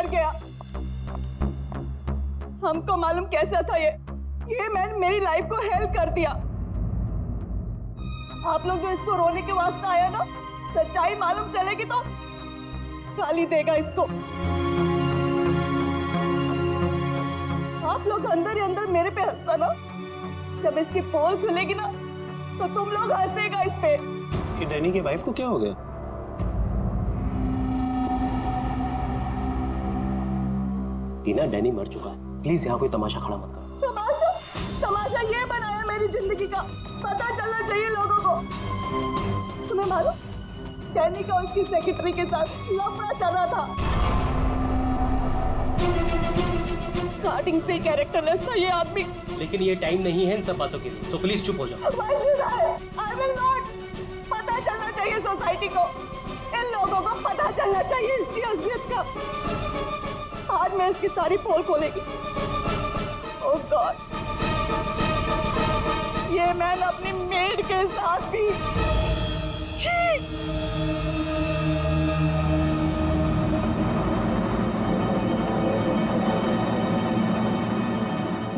मर गया। हमको मालूम कैसा था ये मैन मेरी लाइफ को हेल्प कर दिया। आप लोग जो इसको रोने के वास्ते आया ना, सच्चाई मालूम चलेगी तो गाली देगा इसको। आप लोग अंदर ही अंदर मेरे पे हंसता ना, जब इसकी पोल खुलेगी ना तो तुम लोग हंसेगा इस पे। ये डैनी के वाइफ को क्या हो गया? टीना, डैनी मर चुका है, प्लीज यहाँ कोई तमाशा खड़ा मत करो। तमाशा ये बनाया मेरी जिंदगी का, पता चलना चाहिए लोगों को। तुम्हें मालूम डैनी का उसकी सेक्रेटरी के साथ लफड़ा चल रहा था। स्टार्टिंग से कैरेक्टरलेस था ये आदमी। लेकिन ये टाइम नहीं है इन सब बातों के लिए, सो प्लीज चुप हो जाओ। I will not। पता चलना चाहिए सोसाइटी को, इन लोगों को पता चलना चाहिए इसकी असलियत का। आज मैं इसकी सारी पोल खोलेगी। ओह गॉड, ये मैंने अपनी मेड के साथ भी।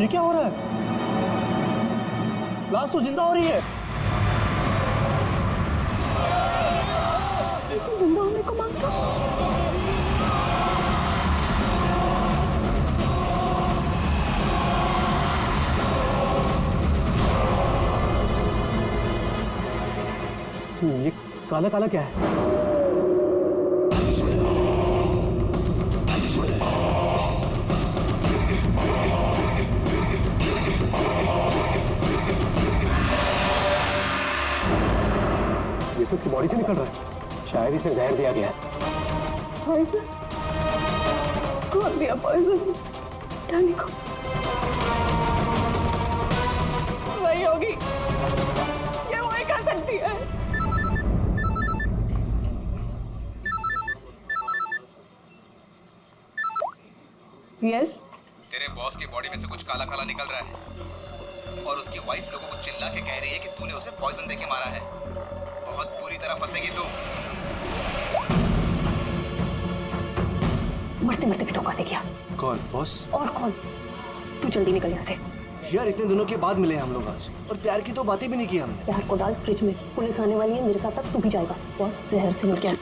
ये क्या हो रहा है? लाश तो जिंदा हो रही है। जिंदा होने को मांगता। ये काला काला क्या है? ये तो उसकी बॉडी से निकल रहा है, शायद इसे जहर दिया गया है। पॉइजन? कौन दिया पॉइजन डैनी को? वही होगी, ये वही कर सकती है। यस? तेरे बॉस की बॉडी में से कुछ काला काला निकल रहा है और उसकी वाइफ लोगों को चिल्ला के कह रही है कि तूने उसे पॉइजन देके मारा है। बहुत बुरी तरह फंसेगी तू। मरते मरते भी धोखा दे गया। कौन बॉस? और कौन? तू जल्दी निकल यहाँ से। यार इतने दिनों के बाद मिले हैं हम लोग आज, और प्यार की तो बातें भी नहीं की हमने। प्यार को डाल फ्रिज में, पुलिस आने वाली है, मेरे साथ साथ तू भी जाएगा। बॉस जहर से मर गया,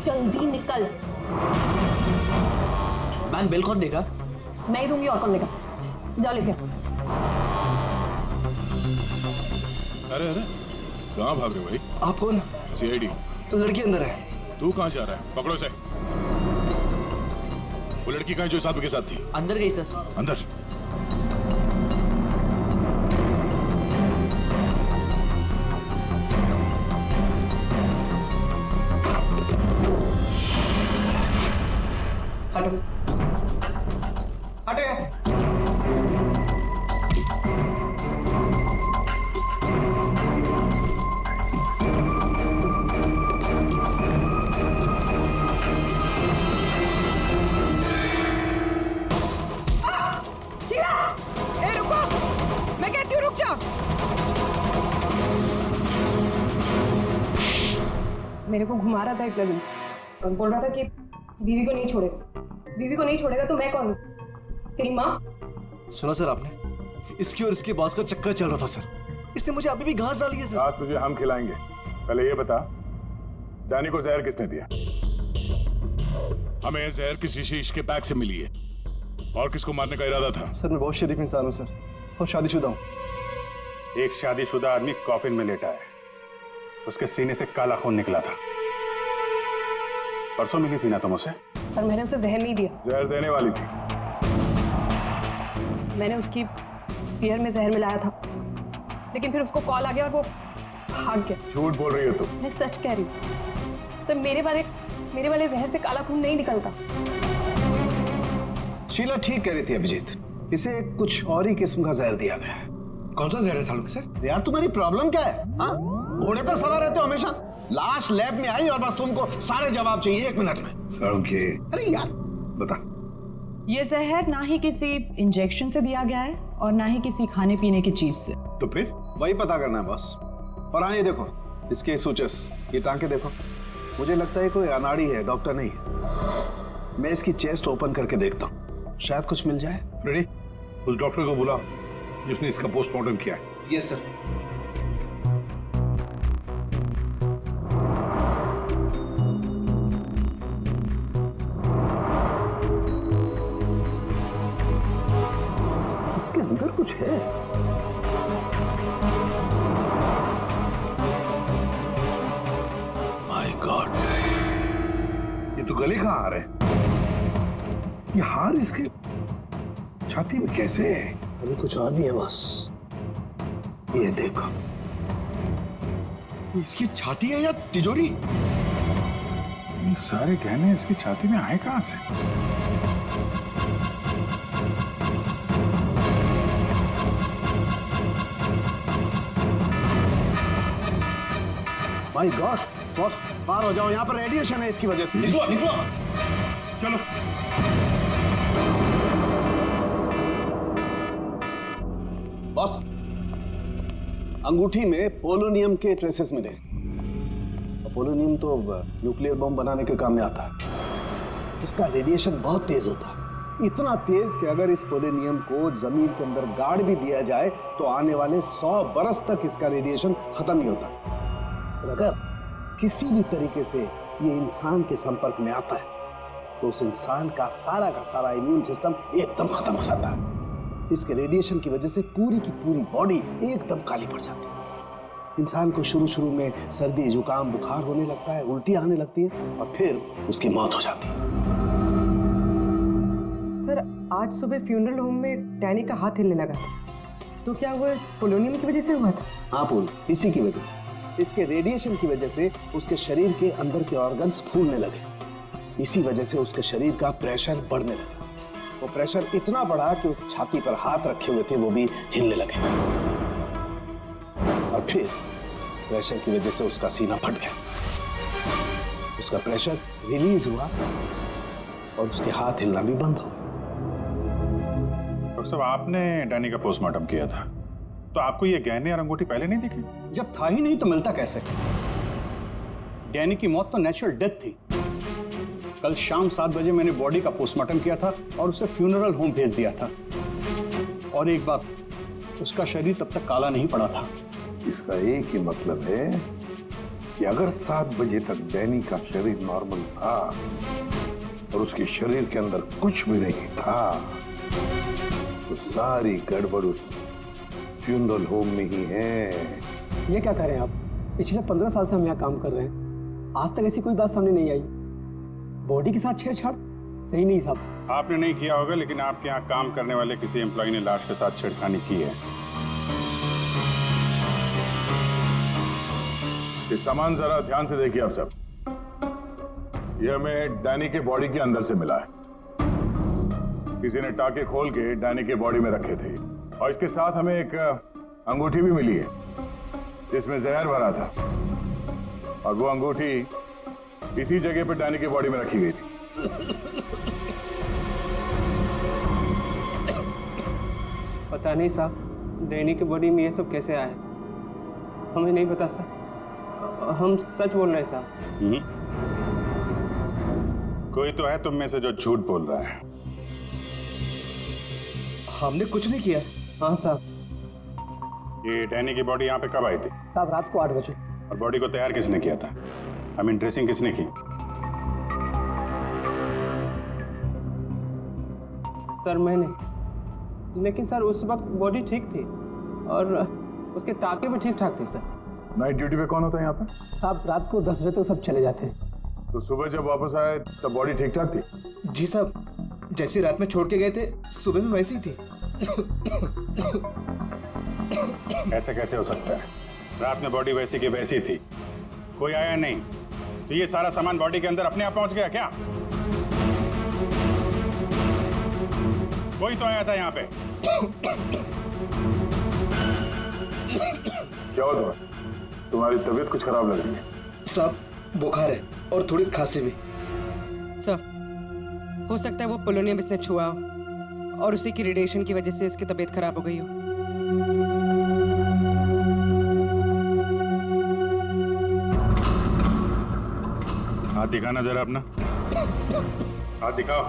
जल्दी निकल। मैम बिल कौन देगा? मैं ही दूंगी, और कौन देगा? जाओ लेके। अरे अरे कहाँ भाग रहे हो भाई? आप कौन? सीआईडी। तो लड़की अंदर है। तू कहाँ जा रहा है? पकड़ो इसे। वो लड़की कहाँ जो साथ के साथ थी? अंदर गई सर। अंदर? हटो हटो यहाँ से। मेरे को घुमा रहा था एक दिन और बोल रहा था कि बीवी को नहीं छोड़ेगा, बीवी को नहीं छोड़ेगा। तो मैं कौन हूँ? तेरी माँ? सुना सर आपने, इसकी और इसके बॉस का चक्कर चल रहा था सर। इसने मुझे अभी भी घास डाली है सर। आज तुझे हम खिलाएंगे। पहले ये बता, डैनी को जहर किसने दिया? हमें जहर किसी शीश के बैग से मिली है, और किसको मारने का इरादा था? सर मैं बहुत शरीफ इंसान हूँ सर, और शादीशुदा हूँ। एक शादीशुदा आदमी कॉफिन में लेटा है, उसके सीने से काला खून निकला था। परसों मिली थी ना तुम उसे? पर मैंने उसे जहर नहीं दिया। जहर देने वाली थी। मैंने उसकी बियर में जहर मिलाया था, लेकिन फिर उसको कॉल आ गया और वो भाग गया। झूठ बोल रही हो तुम। मैं सच कह रही हूँ सर, मेरे वाले जहर से काला खून नहीं निकलता। शीला ठीक कह रही थी अभिजीत, इसे कुछ और ही किस्म का जहर दिया गया है। कौन सा जहर है सालू सर? यार तुम्हारी प्रॉब्लम क्या है? हाँ, घोड़े पर सवार रहते हो हमेशा। लाश लैब में आई और बस तुमको सारे जवाब चाहिए 1 मिनट में। ओके। अरे यार बता। ये जहर ना ही किसी इंजेक्शन से दिया गया है और ना ही किसी खाने पीने की चीज से। तो फिर वही पता करना है बॉस। और हाँ ये देखो, इसके सूचस, ये टांके देखो। मुझे लगता है कोई अनाड़ी है, डॉक्टर नहीं है। मैं इसकी चेस्ट ओपन करके देखता हूँ, शायद कुछ मिल जाए। फ्रेडी, उस डॉक्टर को बुला जिसने इसका पोस्टमार्टम किया है। Yes sir. इसके अंदर कुछ है। माय गॉड, ये तो गले कहाँ आ रहे हैं? ये हार इसके छाती में कैसे है? अभी कुछ और भी है बॉस, ये देखो। इसकी छाती है या तिजोरी? ये सारे गहने इसकी छाती में आए कहाँ से? माय गॉड बॉस, बाहर हो जाओ, यहाँ पर रेडिएशन है इसकी वजह से। निकलो निकलो, चलो। बॉस, अंगूठी में पोलोनियम के ट्रेसेस मिले। पोलोनियम तो न्यूक्लियर बम बनाने के काम में आता है। इसका रेडिएशन बहुत तेज होता है, इतना तेज कि अगर इस पोलोनियम को जमीन के अंदर गाड़ भी दिया जाए तो आने वाले 100 बरस तक इसका रेडिएशन खत्म नहीं होता। और अगर किसी भी तरीके से ये इंसान के संपर्क में आता है तो उस इंसान का सारा इम्यून सिस्टम एकदम खत्म हो जाता है। इसके रेडिएशन की वजह से पूरी की पूरी बॉडी एकदम काली पड़ जाती है। इंसान को शुरू में सर्दी, जुकाम, बुखार होने लगता है, उल्टी आने लगती है और फिर उसकी मौत हो जाती है। सर, आज सुबह फ्यूनरल होम में डैनी का हाथ हिलने लगा था, तो क्या वो इस पोलोनियम की वजह से हुआ था? हाँ पूल, इसी की वजह से, इसके रेडिएशन की वजह से उसके शरीर के अंदर के ऑर्गन्स फूलने लगे। इसी वजह से उसके शरीर का प्रेशर बढ़ने लगा। वो प्रेशर इतना बढ़ा कि वो छाती पर हाथ रखे हुए थे वो भी हिलने लगे और फिर प्रेशर की वजह से उसका सीना फट गया। उसका प्रेशर रिलीज हुआ और उसके हाथ हिलना भी बंद हो गया। डॉक्टर साहब, आपने डैनी का पोस्टमार्टम किया था तो आपको ये गहने और अंगूठी पहले नहीं दिखे? जब था ही नहीं तो मिलता कैसे? डैनी की मौत तो नेचुरल डेथ थी। कल शाम 7 बजे मैंने बॉडी का पोस्टमार्टम किया था और उसे फ्यूनरल होम भेज दिया था। और एक बात, उसका शरीर तब तक काला नहीं पड़ा था। इसका एक ही मतलब है कि अगर 7 बजे तक डैनी का शरीर नॉर्मल था और उसके शरीर के अंदर कुछ भी नहीं था तो सारी गड़बड़ उस फ्यूनरल होम में ही है। ये क्या कह रहे हैं आप? पिछले 15 साल से हम यहाँ काम कर रहे हैं, आज तक ऐसी कोई बात सामने नहीं आई। बॉडी के साथ छेड़छाड़ सही नहीं साहब। आपने नहीं किया होगा, लेकिन आपके यहाँ काम करने वाले किसी एम्प्लॉय ने लाश के साथ छेड़खानी की है। ये सामान जरा ध्यान से देखिए आप सब। ये हमें डैनी के बॉडी के अंदर से मिला है। किसी ने टाके खोल के डैनी के बॉडी में रखे थे और इसके साथ हमें एक अंगूठी भी मिली है जिसमें जहर भरा था और वो अंगूठी इसी जगह पे डैनी की बॉडी में रखी गई थी। पता नहीं साहब, डैनी की बॉडी में ये सब कैसे आया, हमें नहीं पता सर। हम सच बोल रहे हैं साहब। कोई तो है तुम में से जो झूठ बोल रहा है। हमने कुछ नहीं किया। हाँ साहब। ये डैनी की बॉडी यहाँ पे कब आई थी? साहब रात को 8 बजे। और बॉडी को तैयार किसने किया था? आई मीन ड्रेसिंग किसने की? सर मैंने, लेकिन सर उस वक्त बॉडी ठीक थी और उसके टाके भी ठीक ठाक थे सर। नाइट ड्यूटी पे कौन होता है यहाँ पे? साहब रात को 10 बजे तक सब चले जाते हैं। तो सुबह जब वापस आए तब बॉडी ठीक ठाक थी? जी साहब, जैसे रात में छोड़ के गए थे सुबह में वैसी ही थी। ऐसे कैसे हो सकता है? रात में बॉडी वैसी की वैसी थी, कोई आया नहीं, तो ये सारा सामान बॉडी के अंदर अपने आप पहुंच गया क्या? कोई तो आया था यहाँ पे। क्या हुआ तुम्हारी तबीयत कुछ खराब लग रही है? साहब बुखार है और थोड़ी खांसी भी। सर, हो सकता है वो पोलोनियम इसने छुआ हो और उसी की रेडिएशन की वजह से इसकी तबीयत खराब हो गई हो। हाथ दिखाना जरा अपना। हाथ दिखाओ।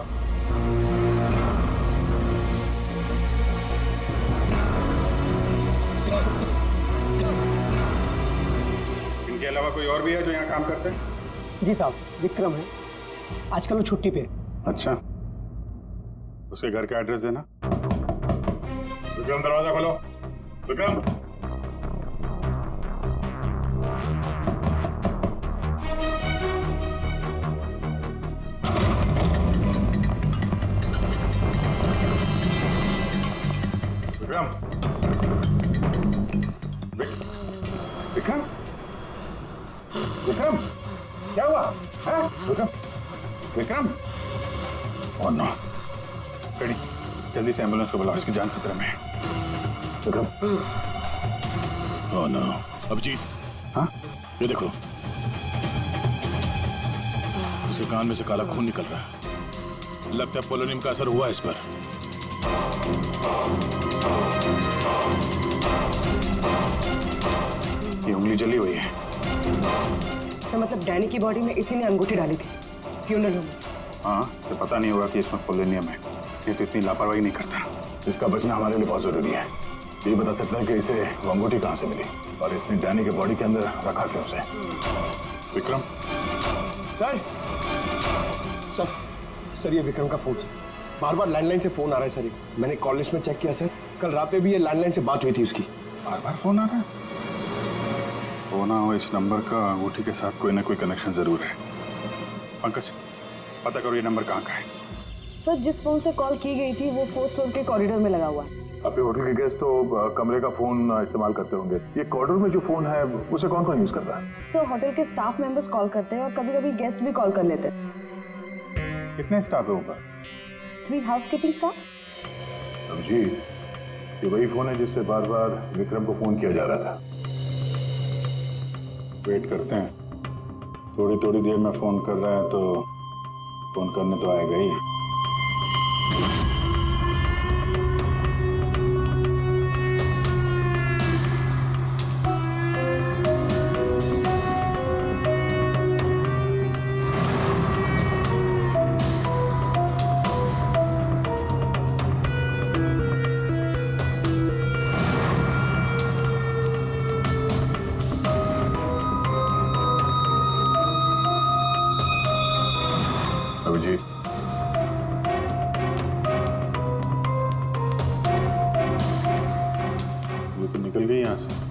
इनके अलावा कोई और भी है जो यहाँ काम करते हैं? जी साहब, विक्रम है, आजकल वो छुट्टी पे है। अच्छा, उसके घर का एड्रेस देना। विक्रम, दरवाजा खोलो। विक्रम, विक्रम, विक्रम, विक्रम, क्या हुआ? है विक्रम? विक्रम, ओह नो, कड़ी, जल्दी से एम्बुलेंस को बुलाओ, इसकी जान खतरे में है। विक्रम, ओह नो, अभिजीत, हाँ, ये देखो, उसके कान में से काला खून निकल रहा है। लगता है पोलोनियम का असर हुआ इस पर। ये उंगली जली हुई है। तो मतलब डैनी की बॉडी में इसी ने अंगूठी डाली थी फ्यूनरल होम में? हाँ, तो पता नहीं होगा कि इसमें पोलोनियम है। ये तो इतनी लापरवाही नहीं करता। इसका बचना हमारे लिए बहुत जरूरी है। ये बता सकता है कि इसे वो अंगूठी कहाँ से मिली और इसने डैनी के बॉडी के अंदर रखा क्यों उसे। विक्रम, सर, सर, सर, ये विक्रम का फोन सर। बार बार लैंडलाइन से फोन आ रहा है सर। मैंने कॉल लिस्ट में चेक किया सर, कल रात में भी ये लैंडलाइन से बात हुई थी उसकी। बार बार फोन आ रहा है। हो ना हो, इस नंबर का अंगूठी के साथ कोई ना कोई कनेक्शन जरूर है। पंकज, पता करो ये नंबर कहाँ का है। सर, जिस फोन से कॉल की गई थी वो 4th फ्लोर के कॉरिडोर में लगा हुआ है। आपके होटल के गेस्ट तो कमरे का फोन इस्तेमाल करते होंगे। ये कॉरिडोर में जो फोन है उसे कौन कौन यूज करता है? सर, होटल के स्टाफ मेंबर्स कॉल करते हैं और कभी कभी गेस्ट भी कॉल कर लेते हैं। कितने स्टाफ है ऊपर? 3 हाउसकीपिंग स्टाफ। जी, ये वही फोन है जिससे बार बार विक्रम को फोन किया जा रहा था। वेट करते हैं, थोड़ी थोड़ी देर में फोन कर रहा है तो फोन करने तो आएगा ही। अभिजीत, ये तो निकल गई यहाँ से।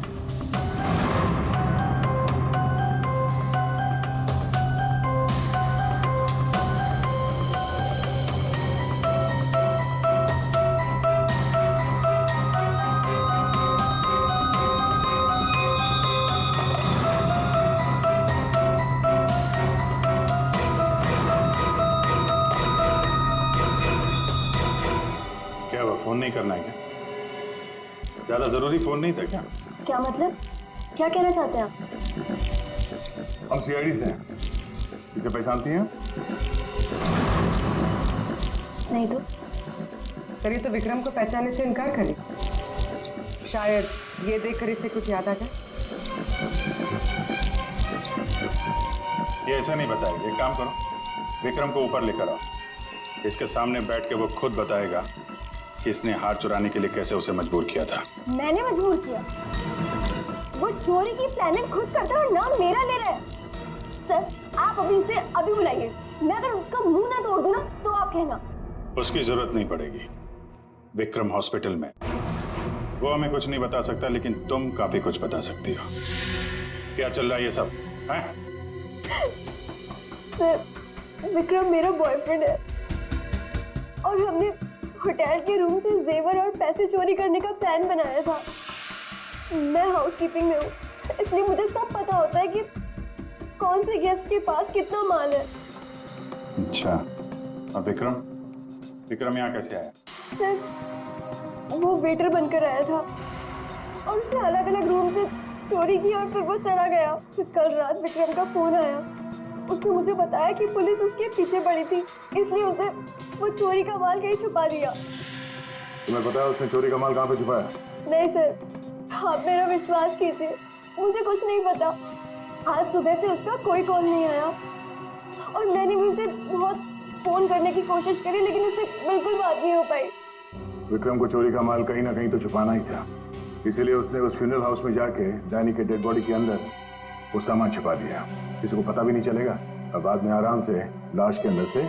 फोन नहीं करना है क्या? ज्यादा जरूरी फोन नहीं था क्या? क्या मतलब? क्या कहना चाहते हैं आप? हम सीआईडी से हैं। इसे पहचानती हैं? नहीं तो। सर, ये तो विक्रम को पहचानने से इनकार करे। शायद ये देखकर इसे कुछ याद आ जाए। ये ऐसा नहीं बताएगा। एक काम करो, विक्रम को ऊपर लेकर आओ। इसके सामने बैठ के वो खुद बताएगा कि इसने हार चुराने के लिए कैसे उसे मजबूर किया था। मैंने मजबूर किया? वो चोरी की प्लानिंग खुद करता है और नाम मेरा ले रहा है। सर, आप अभी इसे अभी बुलाइए। मैं अगर उसका मुंह ना तोड़ दूं ना तो आप कहना। उसकी जरूरत नहीं पड़ेगी। विक्रम हॉस्पिटल में, वो हमें कुछ नहीं बता सकता, लेकिन तुम काफी कुछ बता सकती हो। क्या चल रहा है ये सब है? सर, विक्रम मेरा बॉयफ्रेंड है और हमने होटल के रूम से जेवर और पैसे चोरी करने का प्लान बनाया था। मैं हाउसकीपिंग में हूँ, इसलिए मुझे सब पता होता है कि कौन से गेस्ट के पास कितना माल है। अच्छा, अब विक्रम यहाँ कैसे आया? सर, वो वेटर बनकर आया था और उसने अलग अलग रूम से चोरी की और फिर वो चला गया। फिर कल रात विक्रम का फोन आया। उसने मुझे बताया कि पुलिस उसके पीछे पड़ी थी, इसलिए उसे वो चोरी का माल कहीं छुपा दिया। तुम्हें पता है उसने चोरी का माल कहाँ पे छुपाया? नहीं सर, आप मेरा विश्वास कीजिए, मुझे कुछ नहीं पता। आज सुबह से उसका कोई कॉल नहीं आया और मैंने भी उसे बहुत फोन करने की कोशिश करी, लेकिन उससे बिल्कुल बात नहीं हो पाई। विक्रम को चोरी का माल कहीं ना कहीं तो छुपाना ही था, इसीलिए उसने उस फ्यूनरल हाउस में जाके डैनी के डेड बॉडी के अंदर वो सामान छुपा दिया। किसी को पता भी नहीं चलेगा और बाद में आराम से लाश के अंदर से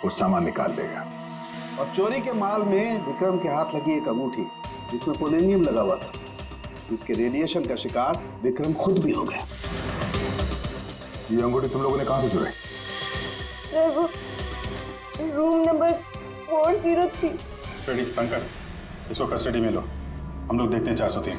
वो सामान निकाल देगा। और चोरी के माल में विक्रम के हाथ लगी एक अंगूठी जिसमें पोलोनियम लगा हुआ था, इसके रेडिएशन का शिकार विक्रम खुद भी हो गया। ये अंगूठी तुम लोगों ने कहां से चुराई? सर वो रूम नंबर 403। रेडी पंकज, इसको कस्टडी में लो, हम लोग देखते हैं 403।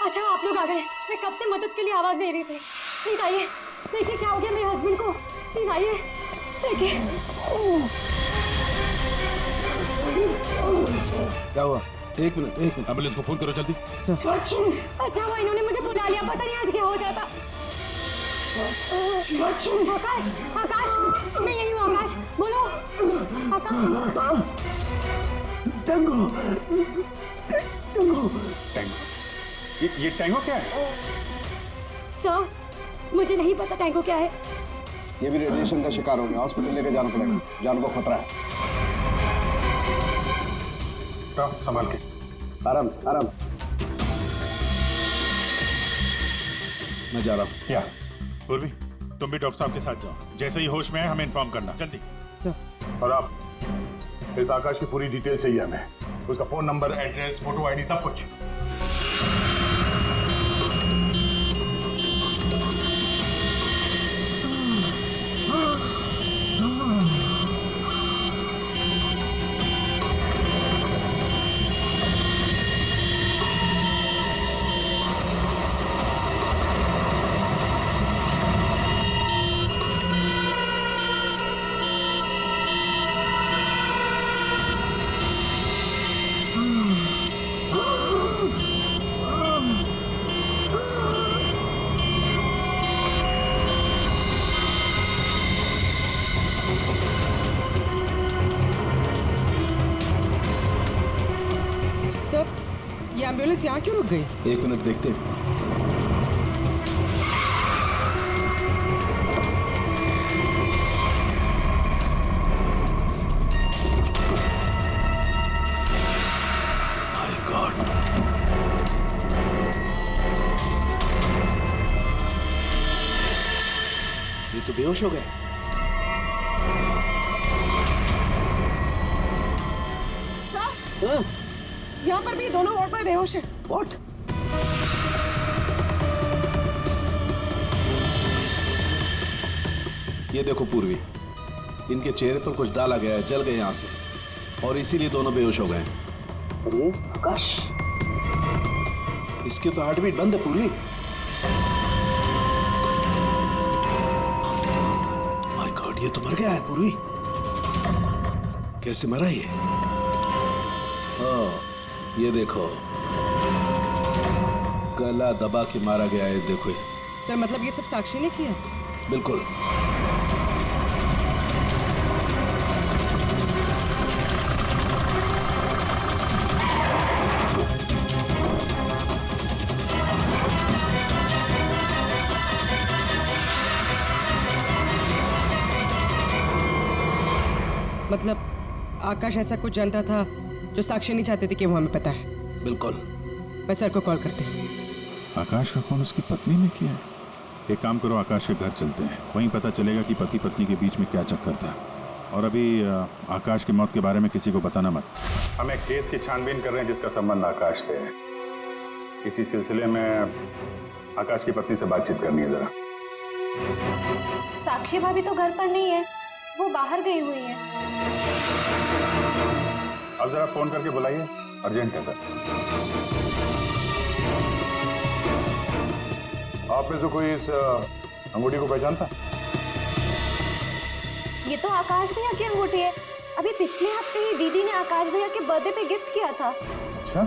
अच्छा आप लोग आ गए, मैं कब से मदद के लिए आवाज दे रही थी। प्लीज आइए, देखिए क्या हो गया मेरे हस्बैंड को। प्लीज आइए देखिए। क्या हुआ? एक मिनट एम्बुलेंस को फोन करो जल्दी। अच्छा वो इन्होंने मुझे बुला लिया, पता नहीं आज क्या हो जाता। आकाश, आकाश, मैं यही हूँ। आकाश बोलो। आकाश। टैंगो। ये टैंगो क्या है? सर मुझे नहीं पता टैंगो क्या है। ये भी रेडिएशन का शिकार हो गया, हॉस्पिटल लेके जाना पड़ेगा, जान को खतरा है। संभाल के, आराम से आराम से। मैं जा रहा हूँ। क्या पूर्वी, तुम भी डॉक्टर साहब के साथ जाओ, जैसे ही होश में आए हमें इन्फॉर्म करना जल्दी। और आप इस आकाश की पूरी डिटेल चाहिए हमें, उसका phone number, address, photo ID, सब कुछ। ये एम्बुलेंस यहाँ क्यों रुक गई? एक मिनट देखते हैं। माय गॉड, ये तो बेहोश हो गए। यहाँ पर भी दोनों वार्ड में बेहोश है। What? ये देखो पूर्वी, इनके चेहरे पर कुछ डाला गया है, जल गए यहाँ से, और इसीलिए दोनों बेहोश हो गए। अरे आकाश, इसकी तो हार्ट बीट बंद है पूर्वी। माय गॉड, ये तो मर गया है पूर्वी। कैसे मरा ये? ये देखो, गला दबा के मारा गया है। देखो ये। सर मतलब ये सब साक्षी ने किया? बिल्कुल। मतलब आकाश ऐसा कुछ जानता था जो साक्षी नहीं चाहते थे कि वो हमें पता है। बिल्कुल। मैं सर को कॉल करते हैं। आकाश का फोन उसकी पत्नी ने किया है। एक काम करो, आकाश के घर चलते हैं, वहीं पता चलेगा कि पति पत्नी के बीच में क्या चक्कर था। और अभी आकाश की मौत के बारे में किसी को बताना मत। हम एक केस की छानबीन कर रहे हैं जिसका संबंध आकाश से है। इसी सिलसिले में आकाश की पत्नी से बातचीत करनी है जरा। साक्षी भाभी तो घर पर नहीं है, वो बाहर गई हुई है। अब जरा फोन करके बुलाइए, अर्जेंट है। आप में से कोई इस अंगूठी को पहचानता? ये तो आकाश भैया की अंगूठी है। अभी पिछले हफ्ते ही दीदी ने आकाश भैया के बर्थडे पे गिफ्ट किया था। अच्छा,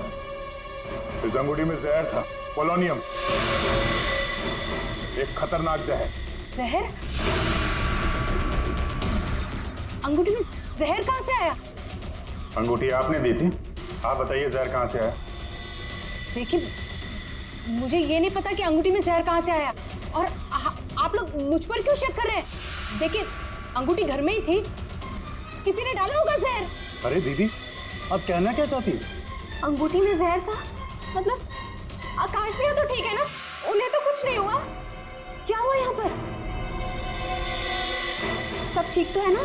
इस अंगूठी में जहर था, पोलोनियम, एक खतरनाक जहर। जहर? अंगूठी में जहर कहाँ से आया? अंगूठी आपने दी थी, आप बताइए जहर कहाँ से आया? देखिए मुझे ये नहीं पता कि अंगूठी में जहर कहाँ से आया। और आप लोग मुझ पर क्यों शक कर रहे हैं? देखिए, अंगूठी घर में ही थी, किसी ने डाला होगा जहर। अरे दीदी, अब कहना क्या चाहती है? अंगूठी में जहर था, मतलब आकाश भैया तो ठीक है ना, उन्हें तो कुछ नहीं हुआ। क्या हुआ यहाँ पर? सब ठीक तो है ना?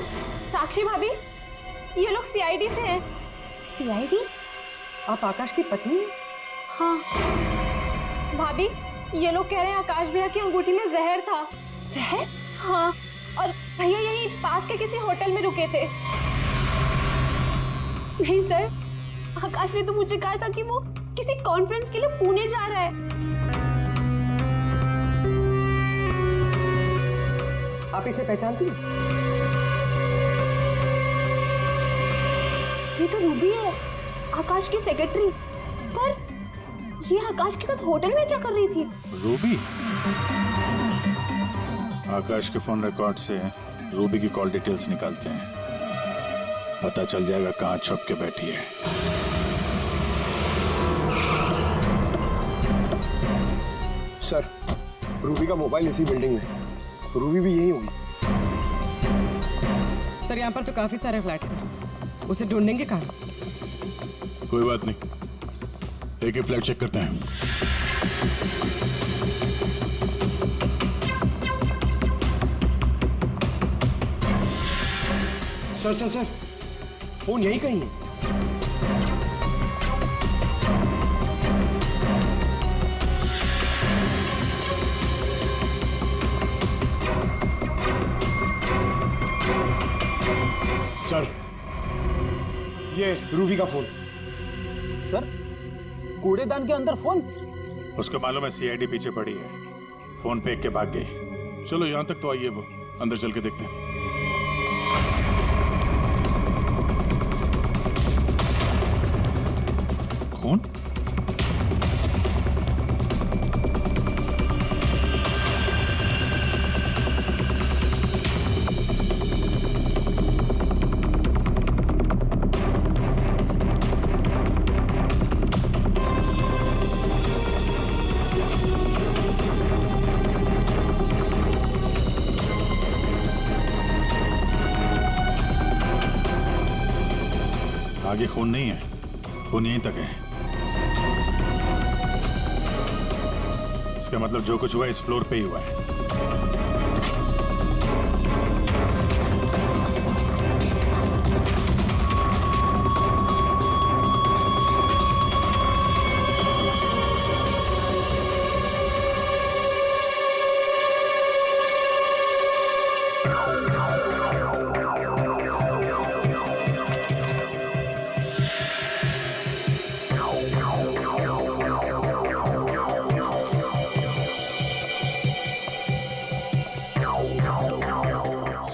साक्षी भाभी, ये लोग सीआईडी से हैं। सीआईडी? आप आकाश की पत्नी हैं? हाँ भाभी, ये लोग कह रहे हैं आकाश भैया की अंगूठी में जहर था। जहर? हाँ, और भैया यही पास के किसी होटल में रुके थे। नहीं सर, आकाश ने तो मुझे कहा था कि वो किसी कॉन्फ्रेंस के लिए पुणे जा रहा है। आप इसे पहचानती हैं? ये तो रूबी है, आकाश की सेक्रेटरी। पर ये आकाश के साथ होटल में क्या कर रही थी? रूबी? आकाश के फोन रिकॉर्ड से रूबी की कॉल डिटेल्स निकालते हैं, पता चल जाएगा कहाँ छुप के बैठी है। सर, रूबी का मोबाइल इसी बिल्डिंग में, रूबी भी यही होगी। सर, यहाँ पर तो काफी सारे फ्लैट्स हैं, उसे ढूंढेंगे कहाँ? कोई बात नहीं, एक ही फ्लैट चेक करते हैं। सर सर सर, फोन यही कहीं है। सर, ये रूबी का फोन। सर, कूड़ेदान के अंदर फोन? उसको मालूम है सीआईडी पीछे पड़ी है, फोन फेंक के भाग गई। चलो यहाँ तक तो आइए, वो अंदर चल के देखते हैं। खून? आगे खून नहीं है, खून यहीं तक है। इसका मतलब जो कुछ हुआ इस फ्लोर पे ही हुआ है।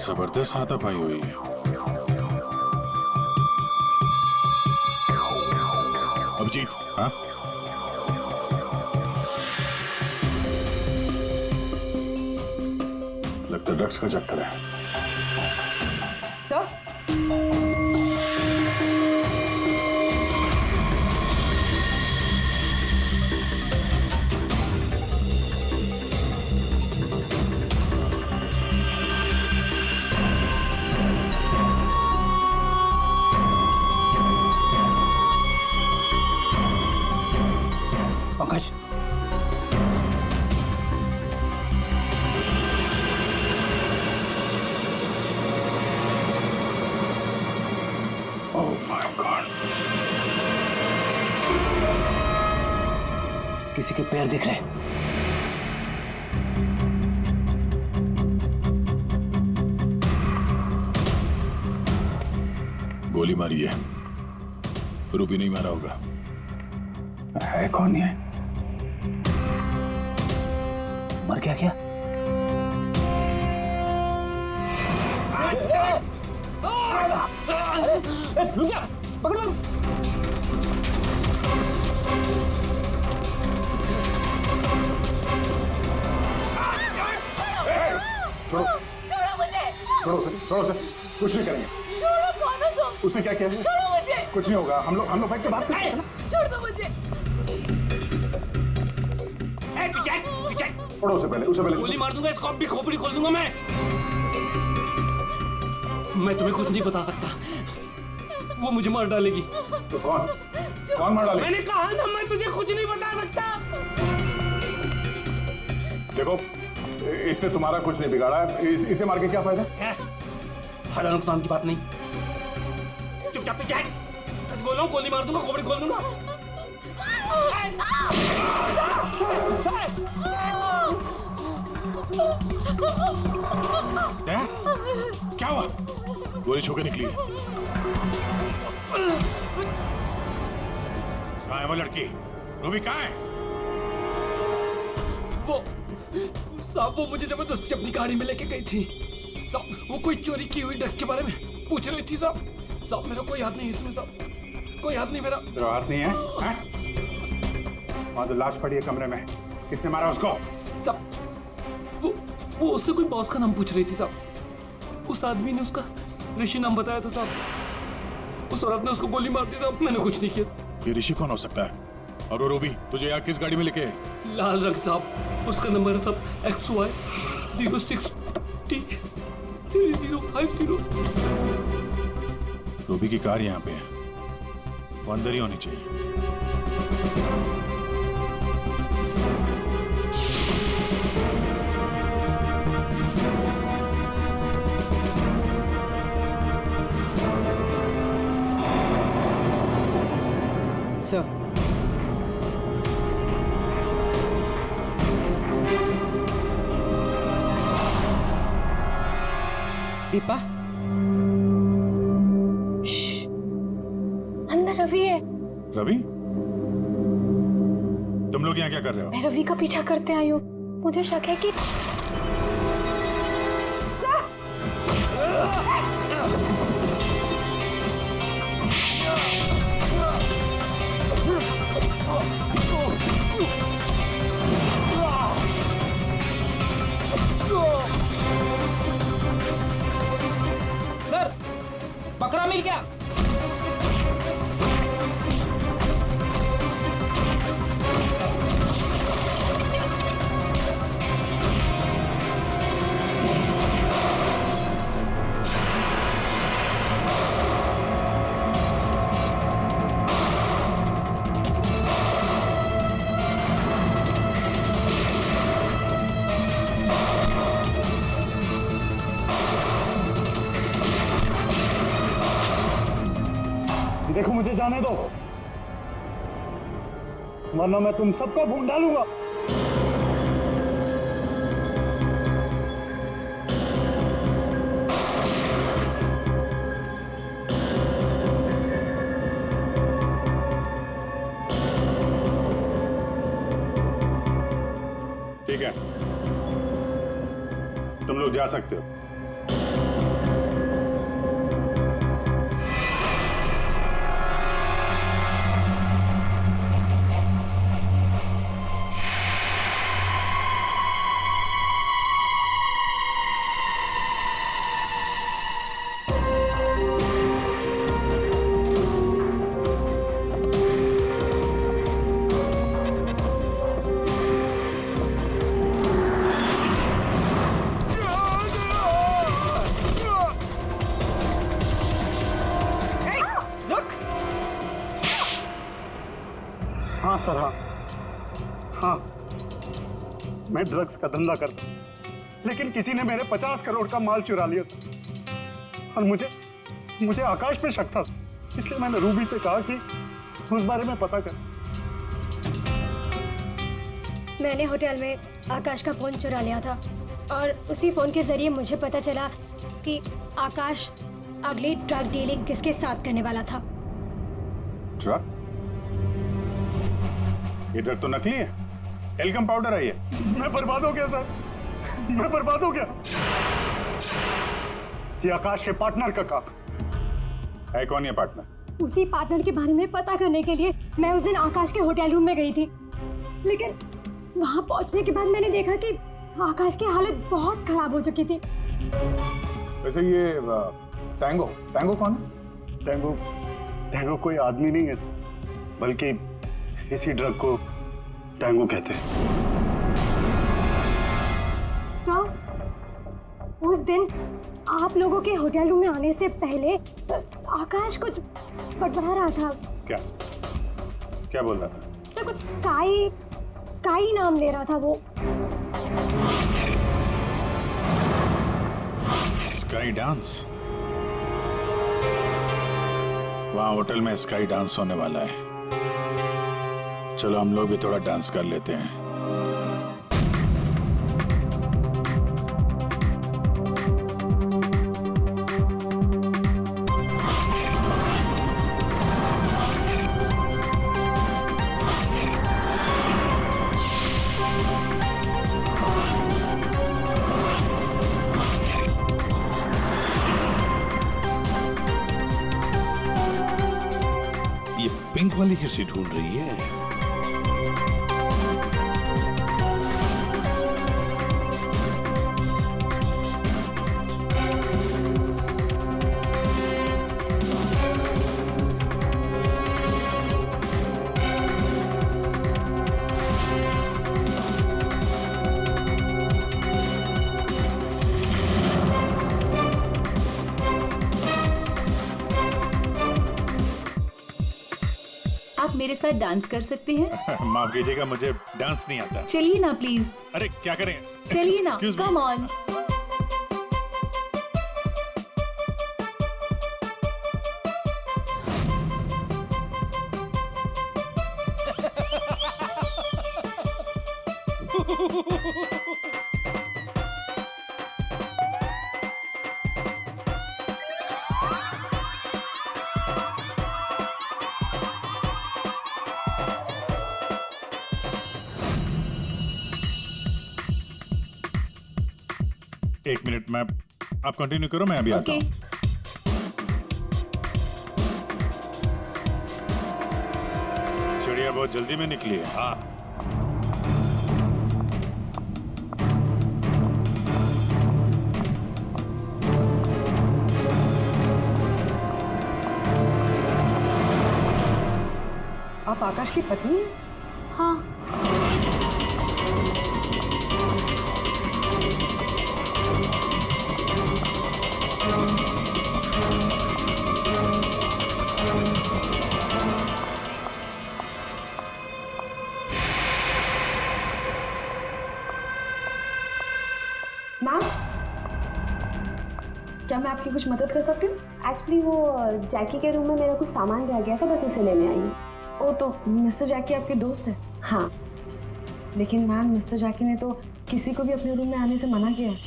जबरदस्त हाथापाई हुई है। अभिजीत, हाँ? लगता है ड्रग्स का चक्कर है। पंकज, ओह माय गॉड, किसी के पैर दिख रहे हैं। गोली मारी है, रूबी नहीं मारा होगा। है कौन ये? मर गया क्या? रुक जा, पकड़ो। छोड़ो, छोड़ो मुझे। छोड़ो सर, छोड़ो सर, कुछ नहीं करेंगे। छोड़ो, कौन हो तुम? उसने क्या किया? छोड़ो मुझे। कुछ नहीं होगा, हम लोग बैठ के बात करेंगे ना। छोड़ दो मुझे। पढ़ो उसे पहले गोली मार दूंगा, इसको भी खोपड़ी खोल दूंगा मैं तुम्हें कुछ नहीं बता सकता, वो मुझे मार डालेगी। तो कौन मार डालेगी? मैंने कहा ना, मैं तुझे कुछ नहीं बता सकता। देखो, इसने तुम्हारा कुछ नहीं बिगाड़ा है, इसे मार के क्या फायदा? फायदा नुकसान की बात नहीं, चुपचाप पीछे हट। सच बोल रहा हूँ, गोली मार दूंगा, खोपड़ी खोल दूंगा। क्या हुआ? गोली छू के निकली है। कहाँ है वो लड़की? रूबी कहाँ है? वो साहब, वो मुझे जबरदस्ती अपनी गाड़ी में लेके गई थी साहब। वो कोई चोरी की हुई ड्रग्स के बारे में पूछ रही थी साहब। मेरा कोई हाथ नहीं है इसमें साहब, कोई हाथ नहीं मेरा। तेरा हाथ नहीं है? वहाँ तो लाश पड़ी है कमरे में, किसने मारा उसको? साहब, वो उससे कोई बॉस का नाम पूछ रही थी साहब। उस आदमी ने उसका ऋषि नाम बताया था साहब। उस औरत ने उसको गोली मार दी साहब, मैंने कुछ नहीं किया। ये ऋषि कौन हो सकता है? और वो रूबी तुझे यहाँ किस गाड़ी में लेके? लाल रंग साहब, उसका नंबर है साहब XY 06T 3050। रूबी की कार यहाँ पे है, वो अंदर ही होनी चाहिए। सर, दीपा, अंदर रवि है। रवि, तुम लोग यहाँ क्या कर रहे हो? मैं रवि का पीछा करते आई हूँ, मुझे शक है कि सर, बकरा मिल गया। देखो, मुझे जाने दो, वरना मैं तुम सबको भून डालूंगा। ठीक है, तुम लोग जा सकते हो। हाँ सर, हाँ, मैं ड्रग्स का धंधा करता हूँ, लेकिन किसी ने मेरे 50 करोड़ का माल चुरा लिया था और मुझे आकाश पे शक था, इसलिए मैंने रूबी से कहा कि उस बारे में पता कर। मैंने होटल में आकाश का फोन चुरा लिया था और उसी फोन के जरिए मुझे पता चला कि आकाश अगली ड्रग डीलिंग किसके साथ करने वाला था। ड्रग? ये ड्रग तो नकली है, एल्कम पाउडर है ये। मैं बर्बाद हो गया सर, मैं बर्बाद हो गया। ये आकाश के पार्टनर का काम है। कौन ये पार्टनर? उसी पार्टनर के बारे में पता करने के लिए मैं उस दिन आकाश के होटल रूम में गई थी, लेकिन वहां पहुंचने के बाद मैंने देखा कि आकाश की हालत बहुत खराब हो चुकी थी। वैसे ये टैंगो कौन है? टैंगो कोई आदमी नहीं है, बल्कि इसी ड्रग को टैंगो कहते हैं। उस दिन आप लोगों के होटल रूम में आने से पहले आकाश कुछ बड़बड़ा रहा था। क्या क्या बोल रहा था? सर कुछ स्काई नाम ले रहा था वो। Sky dance? वहाँ होटल में स्काई डांस होने वाला है। चलो हम लोग भी थोड़ा डांस कर लेते हैं। पिंक वाली किसी ढूंढ रही है? मेरे साथ डांस कर सकते हैं? माफ कीजिएगा, मुझे डांस नहीं आता। चलिए ना प्लीज। अरे क्या करें? चलिए ना, कम ऑन। एक मिनट में आप कंटिन्यू करो, मैं अभी आता हूँ। चिड़िया बहुत जल्दी में निकली है। हाँ आप आकाश की पत्नी हैं? हाँ। मैम, क्या मैं आपकी कुछ मदद कर सकती हूँ? एक्चुअली वो जैकी के रूम में मेरा कुछ सामान रह गया था, बस उसे लेने आई हूँ। ओ, तो मिस्टर जैकी आपके दोस्त है? हाँ। लेकिन मैम, मिस्टर जैकी ने तो किसी को भी अपने रूम में आने से मना किया है।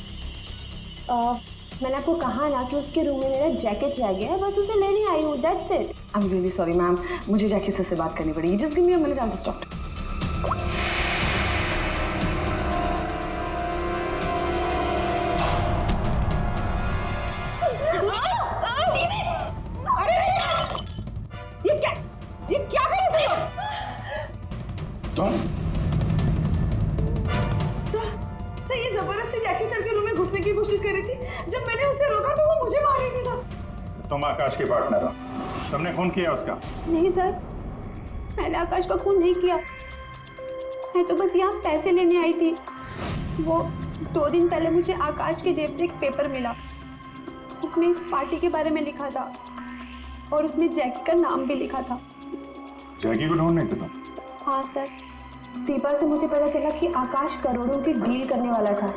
मैंने आपको कहा ना कि उसके रूम में मेरा जैकेट रह गया है, बस उसे लेने आई हूँ, that's it. I am really sorry ma'am, मुझे जैकी से बात करनी पड़ेगी। Just give me a minute, I will just talk. ये क्या कर रहे हो तुम? सर ये जबरदस्ती जैकी सर के रूम में घुसने की कोशिश कर रही थी। जब मैंने उसे रोका तो वो मुझे मार रही थी सर। तुम आकाश के पार्टनर हो, तुमने खून किया उसका? नहीं सर, मैंने आकाश का खून नहीं किया। मैं तो बस यहाँ पैसे लेने आई थी। वो 2 दिन पहले मुझे आकाश के जेब से एक पेपर मिला, उसमें इस पार्टी के बारे में लिखा था और उसमें जैकी का नाम भी लिखा था। जैकी को ढूंढ नहीं थे तुम? हाँ सर, दीपा से मुझे पता चला कि आकाश करोड़ों की डील करने वाला था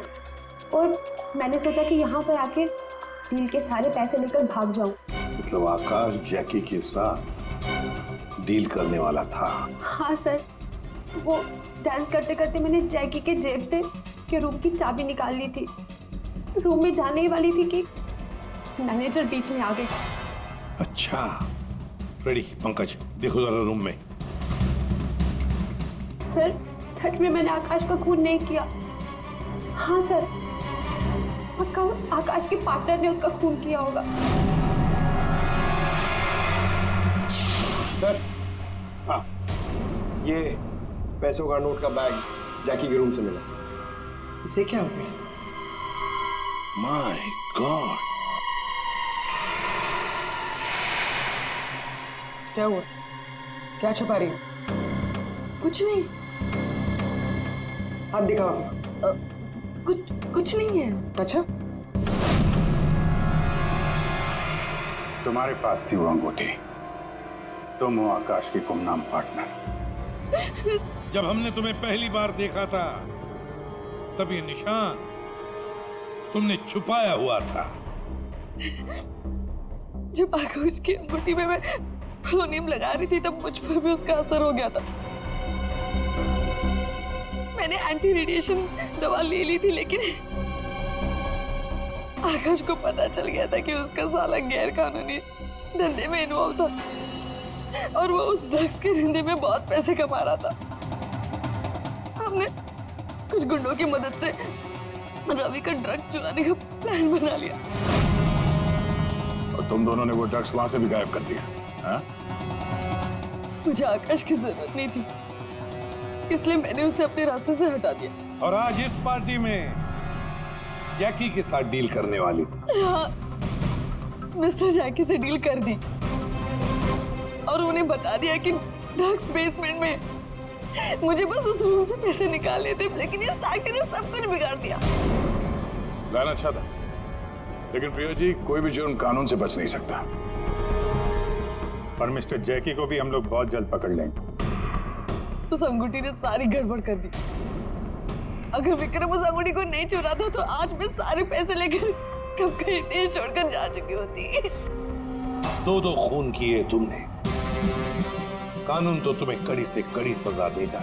और मैंने सोचा कि यहाँ पर आके डील के सारे पैसे लेकर भाग जाऊँ। मतलब आकाश जैकी के साथ डील करने वाला था? हाँ सर, वो डांस करते करते मैंने जैकी के जेब से के रूम की चाबी निकाल ली थी। रूम में जाने ही वाली थी कि मैनेजर बीच में आ गई। अच्छा, रेडी पंकज, देखो जरा रूम में। सर सच में मैंने आकाश का खून नहीं किया। हाँ सर, पक्का आकाश के पार्टनर ने उसका खून किया होगा। सर, हाँ, ये पैसों का नोट का बैग जैकी के रूम से मिला। इसे क्या हो गया? माय गॉड, क्या हुआ? क्या छुपा रही? कुछ नहीं। हाथ दिखाओ। कुछ नहीं है। अच्छा, तुम्हारे पास थी वो अंगूठी। तुम हो आकाश की गुमनाम पार्टनर। जब हमने तुम्हें पहली बार देखा था तब ये निशान तुमने छुपाया हुआ था। जब आकाश की अंगूठी में मैं पोलोनियम लगा रही थी तब मुझ पर भी उसका असर हो गया था। मैंने एंटी रेडिएशन दवा ले ली थी, लेकिन आकाश को पता चल गया था कि उसका साला गैर कानूनी धंधे में इन्वॉल्व था और वो उस ड्रग्स के धंधे में बहुत पैसे कमा रहा था। हमने कुछ गुंडों की मदद से रवि का ड्रग्स चुराने का प्लान बना लिया। और तुम दोनों ने वो ड्रग्स वहां से भी गायब कर दिया, हाँ? मुझे आकाश की जरूरत नहीं थी, इसलिए मैंने उसे अपने रास्ते से हटा दिया। और आज इस पार्टी में जैकी के साथ डील करने वाली। हाँ, मिस्टर जैकी से डील कर दी और उन्हें बता दिया कि ड्रग्स बेसमेंट में। मुझे बस उस रूम से पैसे निकालने थे, लेकिन ये साक्षी ने सब कुछ बिगाड़ दिया। प्लान अच्छा था, लेकिन प्रिया जी, कोई भी जुर्म कानून से बच नहीं सकता। पर मिस्टर जैकी को भी हम लोग बहुत जल्द पकड़ लेंगे। उस अंगूठी ने सारी गड़बड़ कर दी। अगर विक्रम उस अंगूठी को नहीं चुराता तो आज मैं सारे पैसे लेकर कब कहीं देश छोड़कर जा चुकी होती। दो खून किए तुमने, कानून तो तुम्हें कड़ी से कड़ी सजा देगा।